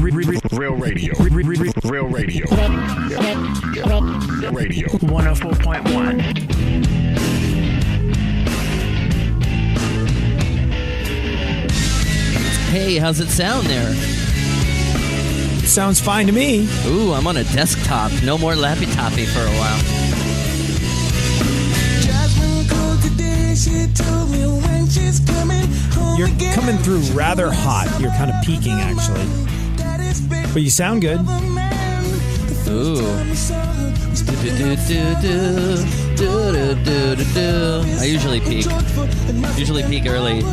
Real radio. Real radio. Radio. 104.1. Hey, how's it sound there? Sounds fine to me. Ooh, I'm on a desktop. No more lappy toppy for a while. You're coming through rather hot. You're kind of peaking, actually. But you sound good. Ooh. I usually peak. Early.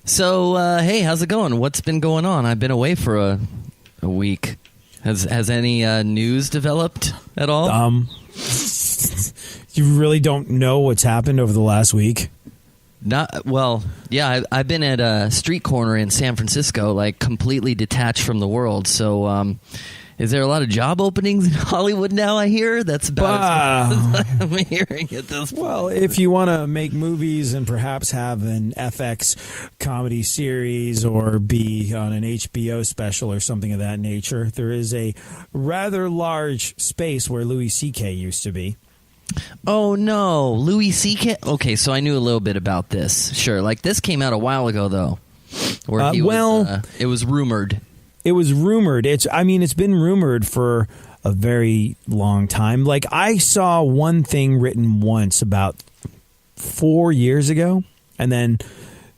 So, hey, how's it going? What's been going on? I've been away for a week. Has any news developed at all? You really don't know what's happened over the last week? I've been at a street corner in San Francisco, like completely detached from the world. So, is there a lot of job openings in Hollywood now, I hear? That's about as I'm hearing at this point. Well, if you want to make movies and perhaps have an FX comedy series or be on an HBO special or something of that nature, there is a rather large space where Louis C.K. used to be. Oh, no. Louis C.K.? Okay, so I knew a little bit about this. Sure. Like, this came out a while ago, though. Where it was rumored. It was rumored. It's been rumored for a very long time. Like, I saw one thing written once about 4 years ago and then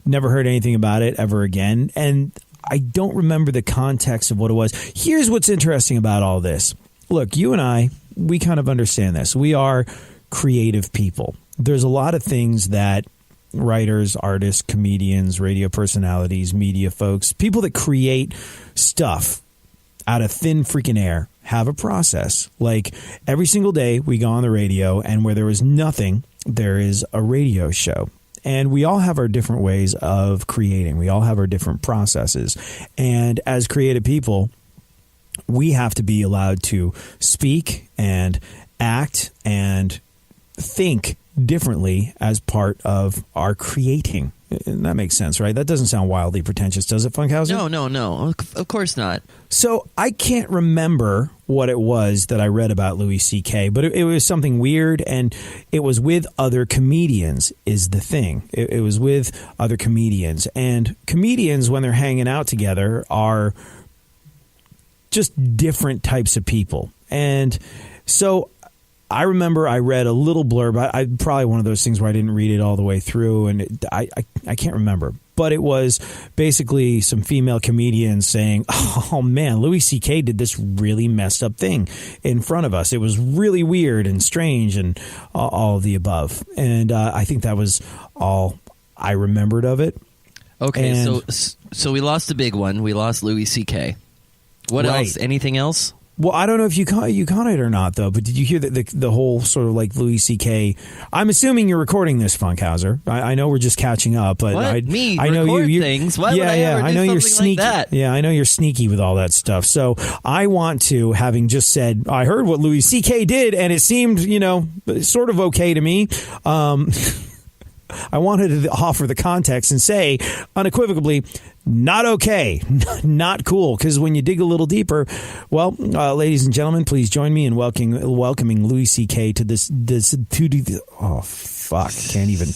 never heard anything about it ever again. And I don't remember the context of what it was. Here's what's interesting about all this. Look, you and I, we kind of understand this. We are creative people. There's a lot of things that writers, artists, comedians, radio personalities, media folks, people that create stuff out of thin freaking air have a process. Like every single day we go on the radio, and where there is nothing, there is a radio show. And we all have our different ways of creating. We all have our different processes. And as creative people, we have to be allowed to speak and act and think differently as part of our creating. And that makes sense, right? That doesn't sound wildly pretentious, does it, Funkhouser? No. Of course not. So I can't remember what it was that I read about Louis C.K., but it was something weird, and it was with other comedians is the thing. It was with other comedians. And comedians, when they're hanging out together, are just different types of people. And so I remember I read a little blurb. I probably one of those things where I didn't read it all the way through, and I can't remember. But it was basically some female comedians saying, oh, man, Louis C.K. did this really messed up thing in front of us. It was really weird and strange and all of the above. And I think that was all I remembered of it. Okay, so we lost a big one. We lost Louis C.K. What else? Anything else? Well, I don't know if you caught it or not, though. But did you hear the whole sort of like Louis C.K.? I'm assuming you're recording this, Funkhouser. I know we're just catching up, but what? I know record you things. Why would I ever do I know you're something sneaky. like that? Yeah, I know you're sneaky with all that stuff. So I want to, having just said, I heard what Louis C.K. did, and it seemed, sort of okay to me. I wanted to offer the context and say unequivocally, not okay, not cool. Because when you dig a little deeper, well, ladies and gentlemen, please join me in welcoming Louis C.K. to this. Oh fuck, can't even.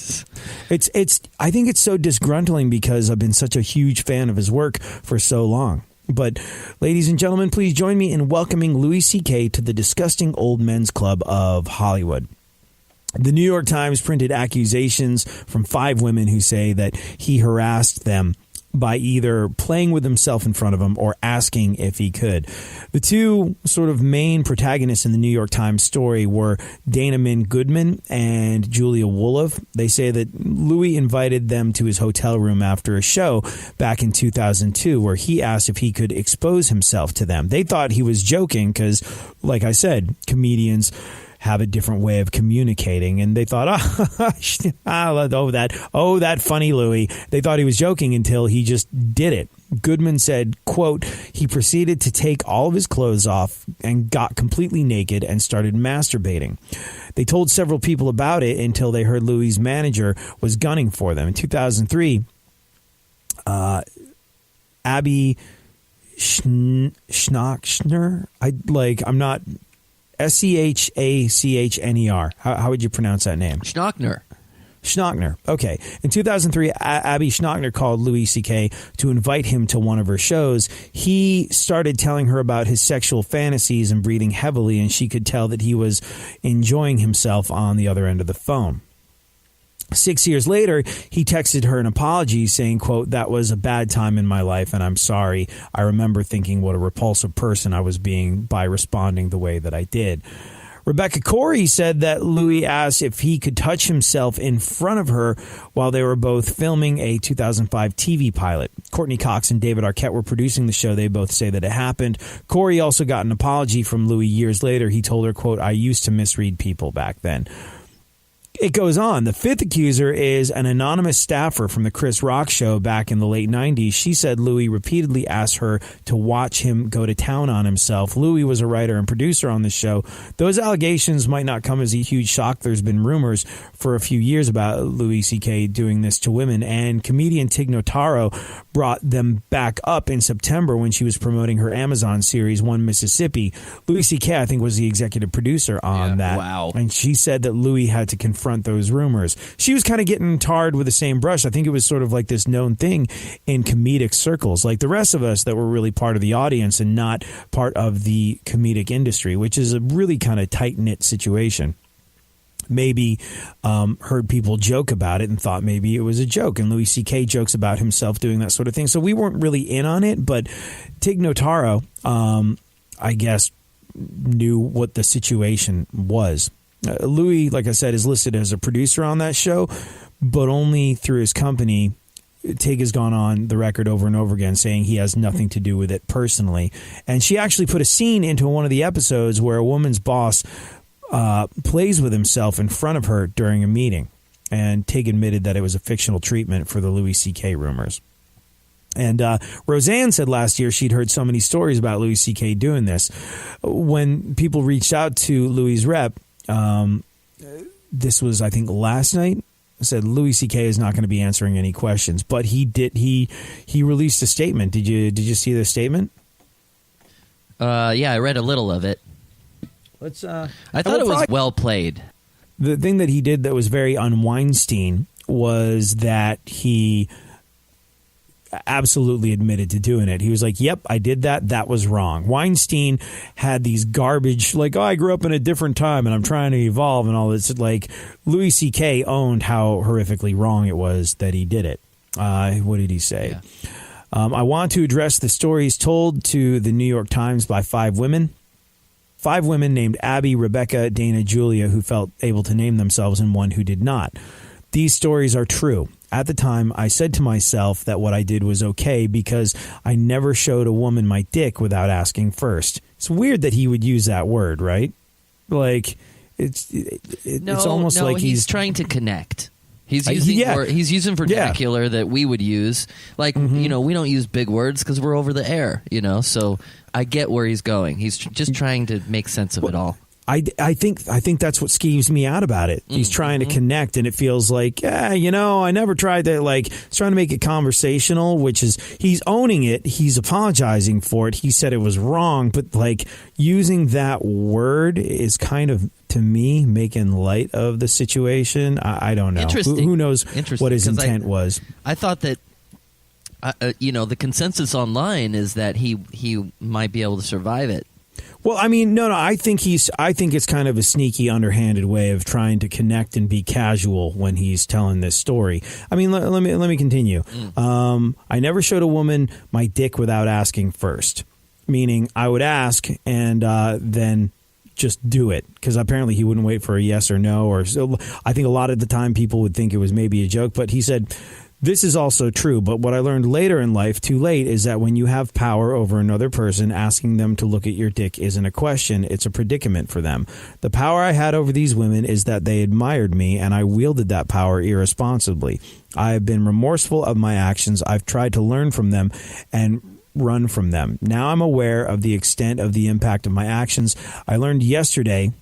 It's. I think it's so disgruntling because I've been such a huge fan of his work for so long. But, ladies and gentlemen, please join me in welcoming Louis C.K. to the Disgusting Old Men's Club of Hollywood. The New York Times printed accusations from 5 women who say that he harassed them by either playing with himself in front of them or asking if he could. The 2 sort of main protagonists in the New York Times story were Dana Min Goodman and Julia Wolof. They say that Louis invited them to his hotel room after a show back in 2002 where he asked if he could expose himself to them. They thought he was joking because, like I said, comedians have a different way of communicating. And they thought, that funny Louis. They thought he was joking until he just did it. Goodman said, quote, he proceeded to take all of his clothes off and got completely naked and started masturbating. They told several people about it until they heard Louis' manager was gunning for them. In 2003, Abby Schnackner, I'm not, Schachner. How would you pronounce that name? Schnackner. Okay. In 2003, Abby Schnackner called Louis C.K. to invite him to one of her shows. He started telling her about his sexual fantasies and breathing heavily, and she could tell that he was enjoying himself on the other end of the phone. 6 years later, he texted her an apology saying, quote, that was a bad time in my life and I'm sorry. I remember thinking what a repulsive person I was being by responding the way that I did. Rebecca Corey said that Louis asked if he could touch himself in front of her while they were both filming a 2005 TV pilot. Courtney Cox and David Arquette were producing the show. They both say that it happened. Corey also got an apology from Louis years later. He told her, quote, I used to misread people back then. It goes on. The fifth accuser is an anonymous staffer from the Chris Rock show back in the late 90s. She said Louis repeatedly asked her to watch him go to town on himself. Louis was a writer and producer on the show. Those allegations might not come as a huge shock. There's been rumors for a few years about Louis C.K. doing this to women, and comedian Tig Notaro brought them back up in September when she was promoting her Amazon series, One Mississippi. Louis C.K., I think, was the executive producer on that. Wow. And she said that Louis had to confront those rumors. She was kind of getting tarred with the same brush. I think it was sort of like this known thing in comedic circles, like the rest of us that were really part of the audience and not part of the comedic industry, which is a really kind of tight-knit situation. Maybe heard people joke about it and thought maybe it was a joke. And Louis C.K. jokes about himself doing that sort of thing. So we weren't really in on it, but Tig Notaro, I guess, knew what the situation was. Louis, like I said, is listed as a producer on that show, but only through his company. Tig has gone on the record over and over again saying he has nothing to do with it personally. And she actually put a scene into one of the episodes where a woman's boss plays with himself in front of her during a meeting. And Tig admitted that it was a fictional treatment for the Louis C.K. rumors. And Roseanne said last year she'd heard so many stories about Louis C.K. doing this. When people reached out to Louis' rep, this was, I think, last night, said Louis C.K. is not going to be answering any questions, but he did. He released a statement. Did you see the statement? Yeah, I read a little of it. I thought it was well played. The thing that he did that was very un-Weinstein was that he absolutely admitted to doing it. He was like, yep, I did that. That was wrong. Weinstein had these garbage, like, oh, I grew up in a different time and I'm trying to evolve and all this. Like, Louis C.K. owned how horrifically wrong it was that he did it. What did he say? Yeah. I want to address the stories told to the New York Times by 5 women. 5 women named Abby, Rebecca, Dana, Julia, who felt able to name themselves, and 1 who did not. These stories are true. At the time, I said to myself that what I did was okay because I never showed a woman my dick without asking first. It's weird that he would use that word, right? Like, it's almost like he's trying to connect. He's using vernacular that we would use. Like, we don't use big words because we're over the air, so I get where he's going. He's just trying to make sense of it all. I think that's what skeeves me out about it. He's trying to connect, and it feels like, I never tried that. Like, he's trying to make it conversational, which is, he's owning it. He's apologizing for it. He said it was wrong, but like using that word is kind of, to me, making light of the situation. I don't know. Who knows what his intent was? I thought that, the consensus online is that he might be able to survive it. Well, I mean, no. I think it's kind of a sneaky, underhanded way of trying to connect and be casual when he's telling this story. I mean, let me continue. I never showed a woman my dick without asking first, meaning I would ask and then just do it, because apparently he wouldn't wait for a yes or no. Or so I think a lot of the time people would think it was maybe a joke, but he said This is also true, but what I learned later in life, too late, is that when you have power over another person, asking them to look at your dick isn't a question, it's a predicament for them. The power I had over these women is that they admired me, and I wielded that power irresponsibly. I have been remorseful of my actions. I've tried to learn from them and run from them. Now I'm aware of the extent of the impact of my actions. I learned yesterday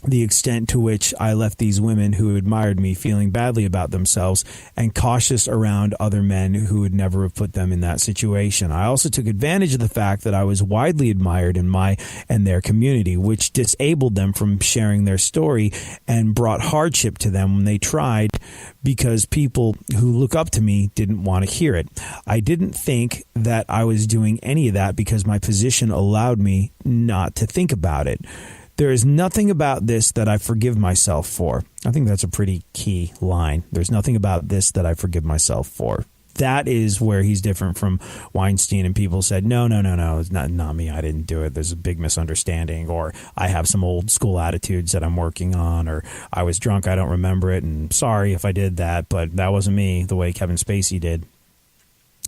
the extent to which I left these women who admired me feeling badly about themselves and cautious around other men who would never have put them in that situation. I also took advantage of the fact that I was widely admired in my and their community, which disabled them from sharing their story and brought hardship to them when they tried, because people who look up to me didn't want to hear it. I didn't think that I was doing any of that because my position allowed me not to think about it. There is nothing about this that I forgive myself for. I think that's a pretty key line. There's nothing about this that I forgive myself for. That is where he's different from Weinstein, and people said, no, it's not me. I didn't do it. There's a big misunderstanding, or I have some old school attitudes that I'm working on, or I was drunk. I don't remember it, and sorry if I did that, but that wasn't me, the way Kevin Spacey did.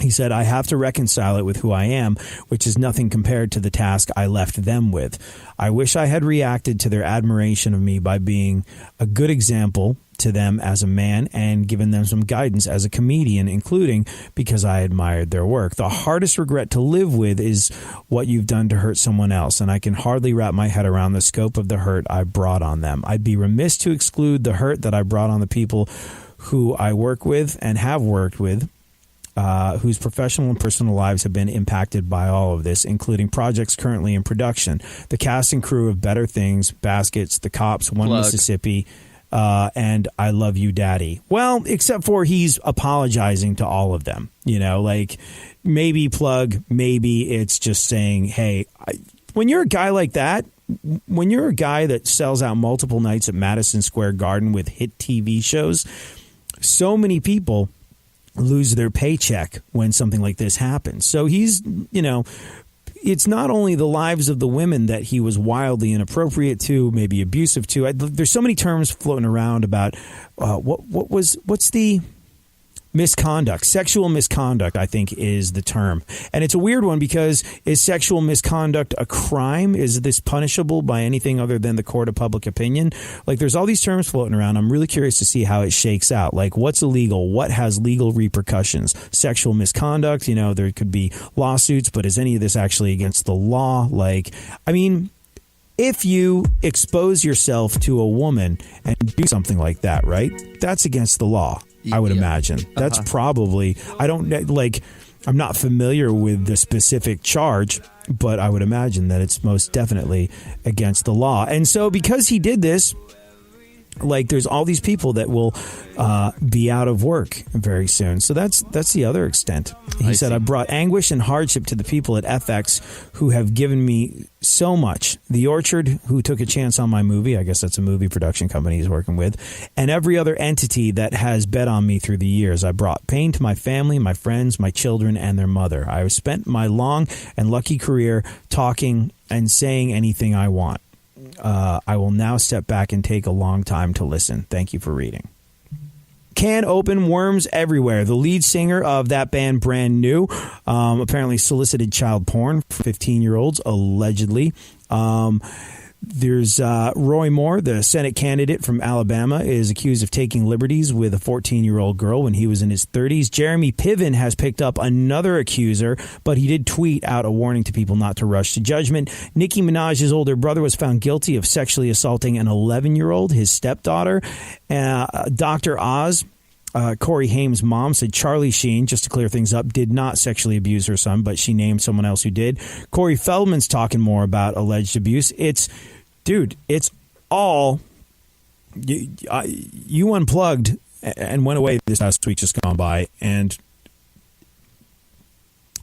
He said, I have to reconcile it with who I am, which is nothing compared to the task I left them with. I wish I had reacted to their admiration of me by being a good example to them as a man and given them some guidance as a comedian, including because I admired their work. The hardest regret to live with is what you've done to hurt someone else, and I can hardly wrap my head around the scope of the hurt I brought on them. I'd be remiss to exclude the hurt that I brought on the people who I work with and have worked with, whose professional and personal lives have been impacted by all of this, including projects currently in production. The cast and crew of Better Things, Baskets, The Cops, One Mississippi, and I Love You, Daddy. Well, except for he's apologizing to all of them. You know, like maybe plug, maybe it's just saying, hey, when you're a guy like that, when you're a guy that sells out multiple nights at Madison Square Garden with hit TV shows, so many people lose their paycheck when something like this happens. So he's, you know, it's not only the lives of the women that he was wildly inappropriate to, maybe abusive to. There's so many terms floating around about what's the misconduct. Sexual misconduct, I think, is the term. And it's a weird one because is sexual misconduct a crime? Is this punishable by anything other than the court of public opinion? Like, there's all these terms floating around. I'm really curious to see how it shakes out. Like, what's illegal? What has legal repercussions? Sexual misconduct, you know, there could be lawsuits, but is any of this actually against the law? Like, I mean, if you expose yourself to a woman and do something like that, right? That's against the law. I would imagine. That's probably, I'm not familiar with the specific charge, but I would imagine that it's most definitely against the law. And so because he did this, like, there's all these people that will be out of work very soon. So that's the other extent. He said, I brought anguish and hardship to the people at FX who have given me so much. The Orchard, who took a chance on my movie, I guess that's a movie production company he's working with, and every other entity that has bet on me through the years. I brought pain to my family, my friends, my children, and their mother. I have spent my long and lucky career talking and saying anything I want. I will now step back and take a long time to listen. Thank you for reading. Can open worms everywhere. The lead singer of that band, Brand New, apparently solicited child porn for 15-year-olds, allegedly. There's Roy Moore, the Senate candidate from Alabama, is accused of taking liberties with a 14-year-old girl when he was in his 30s. Jeremy Piven has picked up another accuser, but he did tweet out a warning to people not to rush to judgment. Nicki Minaj's older brother was found guilty of sexually assaulting an 11-year-old, his stepdaughter. Dr. Oz, Corey Haim's mom, said Charlie Sheen, just to clear things up, did not sexually abuse her son, but she named someone else who did. Corey Feldman's talking more about alleged abuse. It's all you unplugged and went away this past week just gone by, and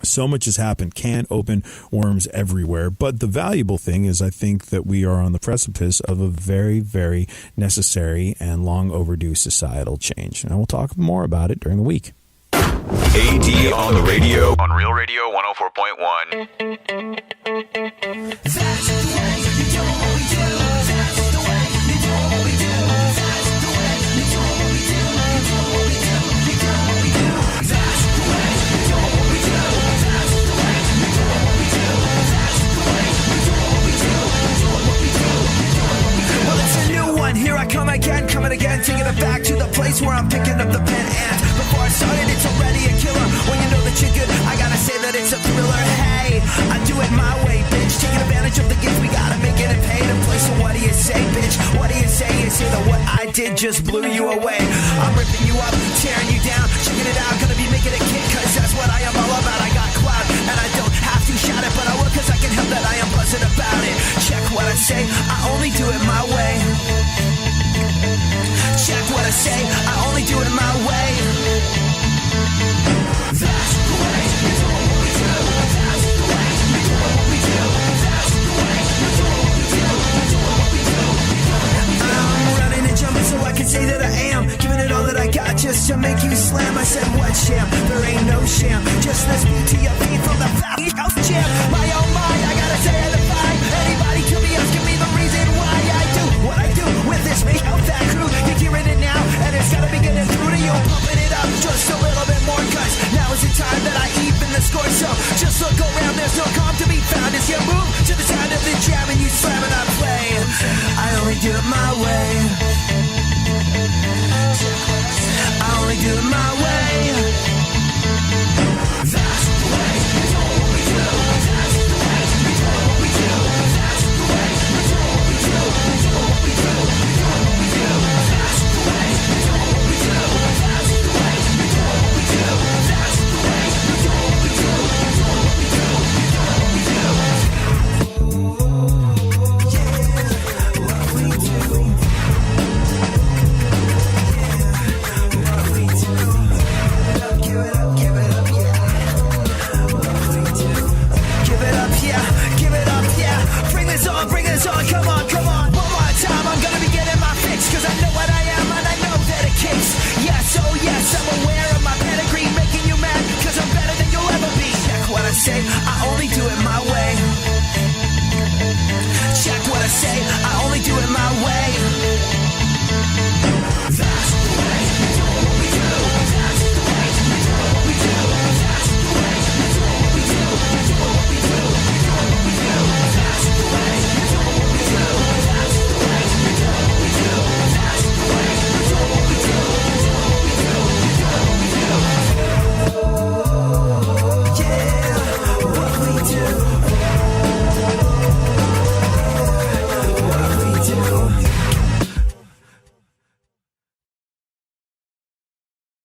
so much has happened. Can open worms everywhere. But the valuable thing is I think that we are on the precipice of a very, very necessary and long overdue societal change. And we'll talk more about it during the week. AD on the radio on Real Radio 104.1. That's the way you do it. That's the way you do it. That's the way you do it. You do what we do. You do what we do. You do what we do. place where I'm picking up the pen. And before I started, it's already a killer. When you know that you're good, I gotta say that it's a thriller. Hey, I do it my way, bitch. Taking advantage of the gift, we gotta make it and pay to play. So what do you say, bitch? What do you say? You say that what I did just blew you away. I'm ripping you up, tearing you down, checking it out. Gonna be making a kick, cause that's what I am all about. I got clout, and I don't have to shout it, but I will cause I can help that I am buzzing about it. Check what I say, I only do it my way. Check what I say, I only do it my way. That's the way you do what we do. That's the way you do what we do. That's the way you do what we do. You do what we do. I'm running and jumping so I can say that I am giving it all that I got just to make you slam. I said what sham? There ain't no sham. Just let's beat to your feet from the Valley House Jam. My oh my, I gotta say I defy anybody to be asking me the reason why I do what I do with this big out that crew. You're hearing it now, and it's gotta be getting through to you. Pumping it up just a little bit more, cause now is the time that I even the score. So just look around, there's no calm to be found as you move to the sound of the jam and you slam and I play. I only do it my way.